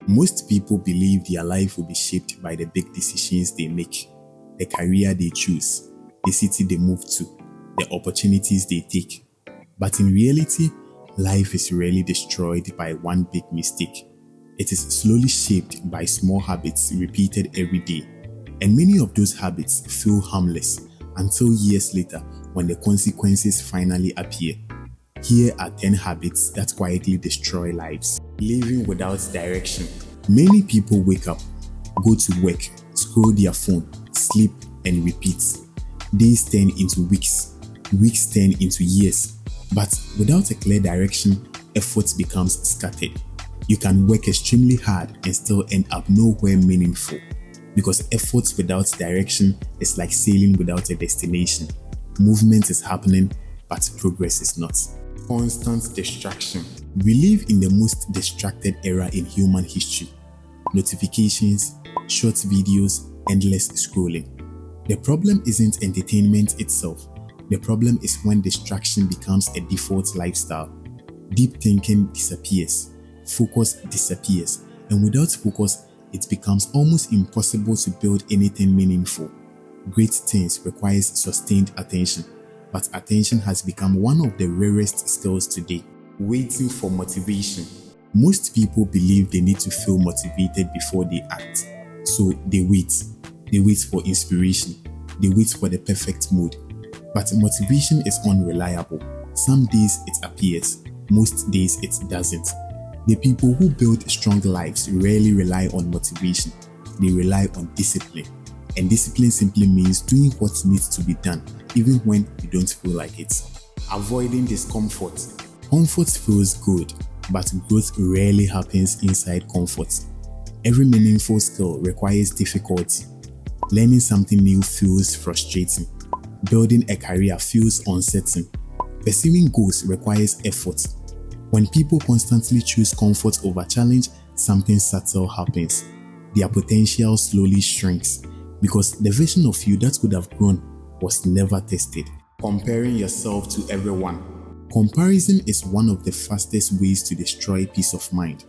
Most people believe their life will be shaped by the big decisions they make, the career they choose, the city they move to, the opportunities they take. But in reality, life is rarely destroyed by one big mistake. It is slowly shaped by small habits repeated every day. And many of those habits feel harmless until years later when the consequences finally appear. Here are 10 habits that quietly destroy lives. Living without direction. Many people wake up, go to work, scroll their phone, sleep, and repeat. Days turn into weeks, weeks turn into years. But without a clear direction, effort becomes scattered. You can work extremely hard and still end up nowhere meaningful. Because effort without direction is like sailing without a destination. Movement is happening, but progress is not. Constant distraction. We live in the most distracted era in human history. Notifications, short videos, endless scrolling. The problem isn't entertainment itself. The problem is when distraction becomes a default lifestyle. Deep thinking disappears, focus disappears, and without focus, it becomes almost impossible to build anything meaningful. Great things requires sustained attention, but attention has become one of the rarest skills today. Waiting for motivation. Most people believe they need to feel motivated before they act, so they wait. They wait for inspiration. They wait for the perfect mood. But motivation is unreliable. Some days it appears, most days it doesn't. The people who build strong lives rarely rely on motivation. They rely on discipline. And discipline simply means doing what needs to be done, even when you don't feel like it. Avoiding discomfort. Comfort feels good, but growth rarely happens inside comfort. Every meaningful skill requires difficulty. Learning something new feels frustrating. Building a career feels uncertain. Pursuing goals requires effort. When people constantly choose comfort over challenge, something subtle happens. Their potential slowly shrinks because the version of you that could have grown was never tested. Comparing yourself to everyone. Comparison is one of the fastest ways to destroy peace of mind.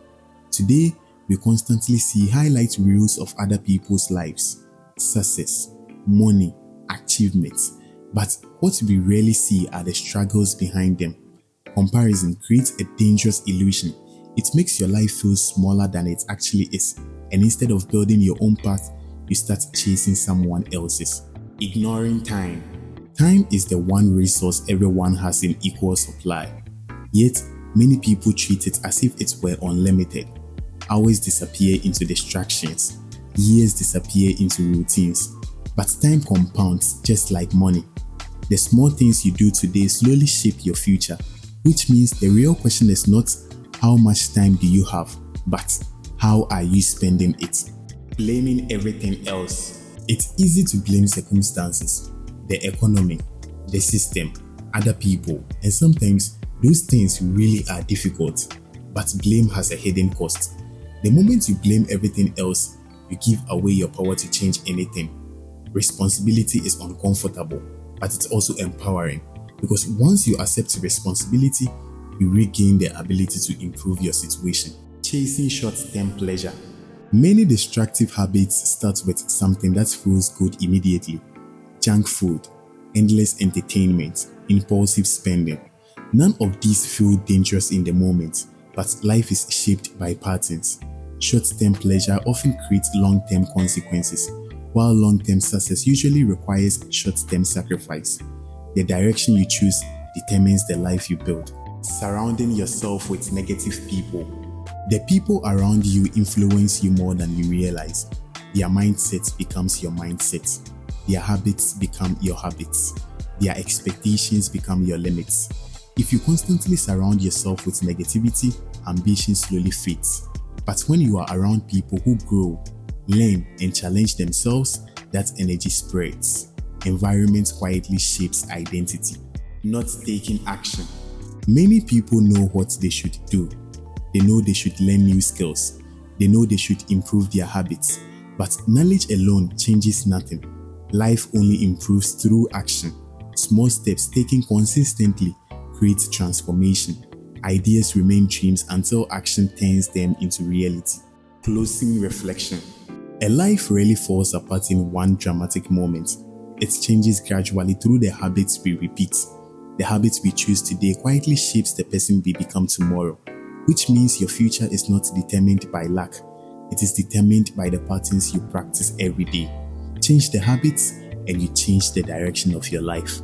Today, we constantly see highlight reels of other people's lives, success, money, achievements. But what we rarely see are the struggles behind them. Comparison creates a dangerous illusion. It makes your life feel smaller than it actually is. And instead of building your own path, you start chasing someone else's. Ignoring time. Time is the one resource everyone has in equal supply. Yet, many people treat it as if it were unlimited. Hours disappear into distractions. Years disappear into routines. But time compounds just like money. The small things you do today slowly shape your future, which means the real question is not how much time do you have, but how are you spending it? Blaming everything else. It's easy to blame circumstances, the economy, the system, other people, and sometimes those things really are difficult, but blame has a hidden cost. The moment you blame everything else, you give away your power to change anything. Responsibility is uncomfortable, but it's also empowering because once you accept responsibility, you regain the ability to improve your situation. Chasing short-term pleasure. Many destructive habits start with something that feels good immediately. Junk food, endless entertainment, impulsive spending. None of these feel dangerous in the moment, but life is shaped by patterns. Short-term pleasure often creates long-term consequences, while long-term success usually requires short-term sacrifice. The direction you choose determines the life you build. Surrounding yourself with negative people. The people around you influence you more than you realize. Their mindset becomes your mindset. Their habits become your habits. Their expectations become your limits. If you constantly surround yourself with negativity, ambition slowly fades. But when you are around people who grow, learn, and challenge themselves, that energy spreads. Environment quietly shapes identity. Not taking action. Many people know what they should do. They know they should learn new skills. They know they should improve their habits. But knowledge alone changes nothing. Life only improves through action. Small steps taken consistently create transformation. Ideas remain dreams until action turns them into reality. Closing reflection. A life rarely falls apart in one dramatic moment. It changes gradually through the habits we repeat. The habits we choose today quietly shapes the person we become tomorrow, which means your future is not determined by luck. It is determined by the patterns you practice every day. Change the habits and you change the direction of your life.